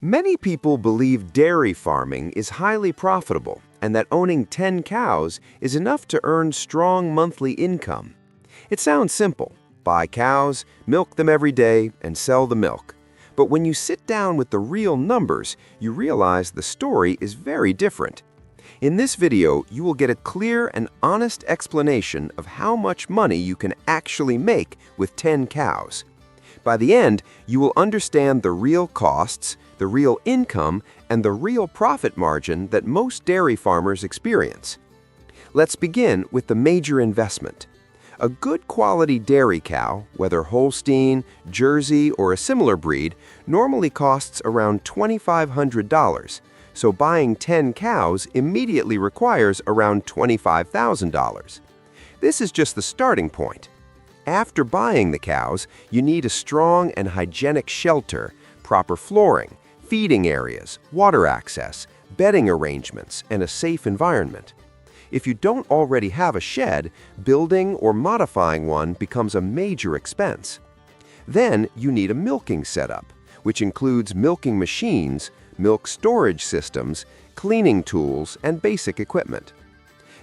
Many people believe dairy farming is highly profitable and that owning 10 cows is enough to earn strong monthly income. It sounds simple. Buy cows, milk them every day, and sell the milk. But when you sit down with the real numbers, you realize the story is very different. In this video, you will get a clear and honest explanation of how much money you can actually make with 10 cows. By the end, you will understand the real costs, the real income, and the real profit margin that most dairy farmers experience. Let's begin with the major investment. A good quality dairy cow, whether Holstein, Jersey, or a similar breed, normally costs around $2,500, so buying 10 cows immediately requires around $25,000. This is just the starting point. After buying the cows, you need a strong and hygienic shelter, proper flooring, feeding areas, water access, bedding arrangements, and a safe environment. If you don't already have a shed, building or modifying one becomes a major expense. Then you need a milking setup, which includes milking machines, milk storage systems, cleaning tools, and basic equipment.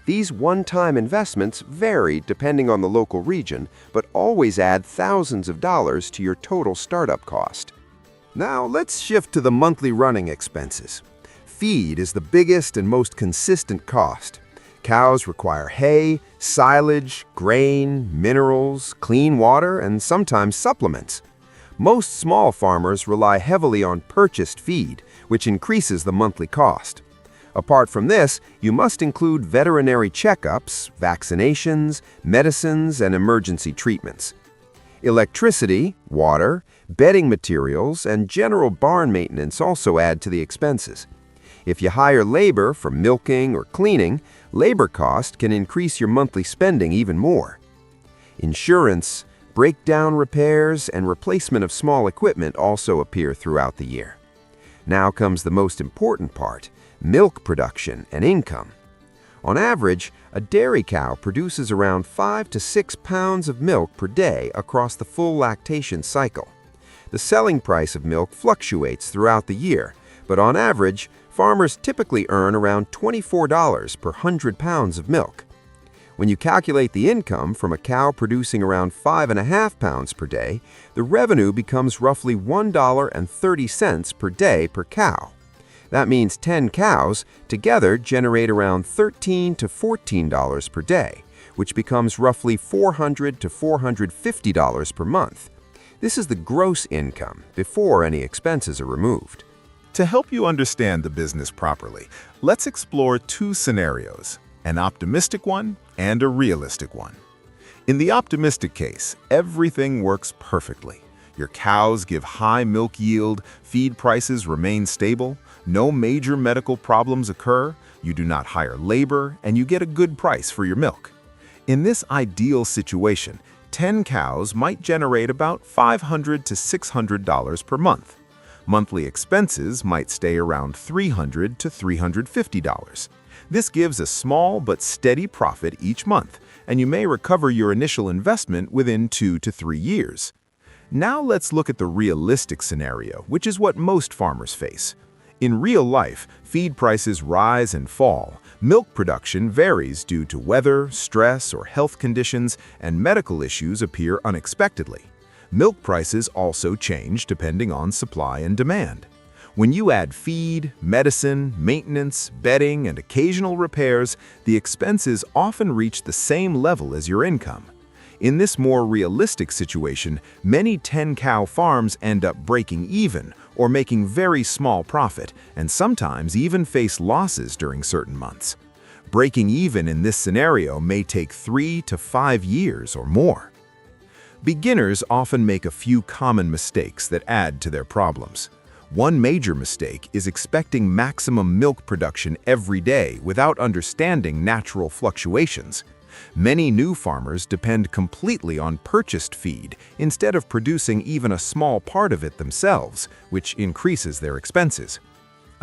These one-time investments vary depending on the local region, but always add thousands of dollars to your total startup cost. Now let's shift to the monthly running expenses. Feed is the biggest and most consistent cost. Cows require hay, silage, grain, minerals, clean water, and sometimes supplements. Most small farmers rely heavily on purchased feed, which increases the monthly cost. Apart from this, you must include veterinary checkups, vaccinations, medicines, and emergency treatments. Electricity, water, bedding materials, and general barn maintenance also add to the expenses. If you hire labor for milking or cleaning, labor cost can increase your monthly spending even more. Insurance, breakdown repairs, and replacement of small equipment also appear throughout the year. Now comes the most important part: milk production and income. On average, a dairy cow produces around 5 to 6 pounds of milk per day across the full lactation cycle. The selling price of milk fluctuates throughout the year, but on average, farmers typically earn around $24 per 100 pounds of milk. When you calculate the income from a cow producing around 5.5 pounds per day, the revenue becomes roughly $1.30 per day per cow. That means 10 cows together generate around $13 to $14 per day, which becomes roughly $400 to $450 per month. This is the gross income before any expenses are removed. To help you understand the business properly, let's explore two scenarios, an optimistic one and a realistic one. In the optimistic case, everything works perfectly. Your cows give high milk yield, feed prices remain stable, no major medical problems occur, you do not hire labor, and you get a good price for your milk. In this ideal situation, 10 cows might generate about $500 to $600 per month. Monthly expenses might stay around $300 to $350. This gives a small but steady profit each month, and you may recover your initial investment within 2 to 3 years. Now let's look at the realistic scenario, which is what most farmers face. In real life, feed prices rise and fall. Milk production varies due to weather, stress, or health conditions, and medical issues appear unexpectedly. Milk prices also change depending on supply and demand. When you add feed, medicine, maintenance, bedding, and occasional repairs, the expenses often reach the same level as your income. In this more realistic situation, many 10-cow farms end up breaking even or making very small profit, and sometimes even face losses during certain months. Breaking even in this scenario may take 3 to 5 years or more. Beginners often make a few common mistakes that add to their problems. One major mistake is expecting maximum milk production every day without understanding natural fluctuations. Many new farmers depend completely on purchased feed instead of producing even a small part of it themselves, which increases their expenses.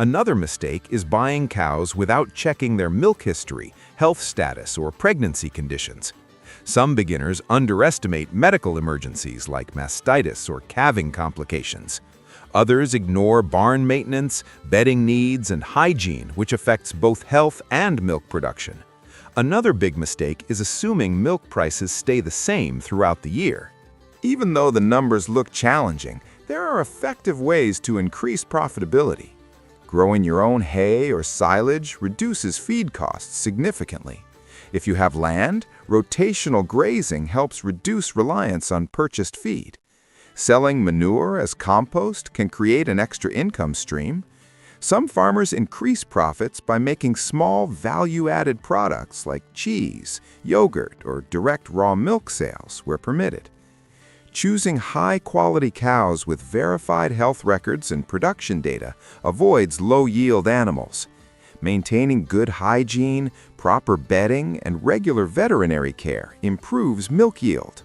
Another mistake is buying cows without checking their milk history, health status, or pregnancy conditions. Some beginners underestimate medical emergencies like mastitis or calving complications. Others ignore barn maintenance, bedding needs, and hygiene, which affects both health and milk production. Another big mistake is assuming milk prices stay the same throughout the year. Even though the numbers look challenging, there are effective ways to increase profitability. Growing your own hay or silage reduces feed costs significantly. If you have land, rotational grazing helps reduce reliance on purchased feed. Selling manure as compost can create an extra income stream. Some farmers increase profits by making small value-added products like cheese, yogurt, or direct raw milk sales where permitted. Choosing high-quality cows with verified health records and production data avoids low-yield animals. Maintaining good hygiene, proper bedding, and regular veterinary care improves milk yield.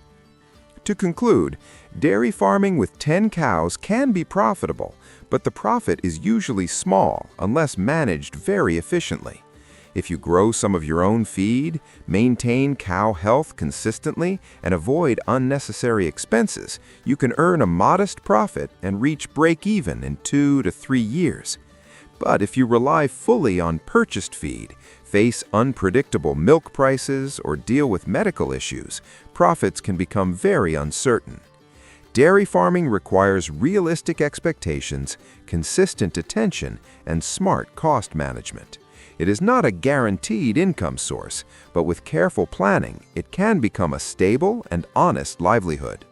To conclude, dairy farming with 10 cows can be profitable, but the profit is usually small unless managed very efficiently. If you grow some of your own feed, maintain cow health consistently, and avoid unnecessary expenses, you can earn a modest profit and reach break-even in 2 to 3 years. But if you rely fully on purchased feed, face unpredictable milk prices, or deal with medical issues, profits can become very uncertain. Dairy farming requires realistic expectations, consistent attention, and smart cost management. It is not a guaranteed income source, but with careful planning, it can become a stable and honest livelihood.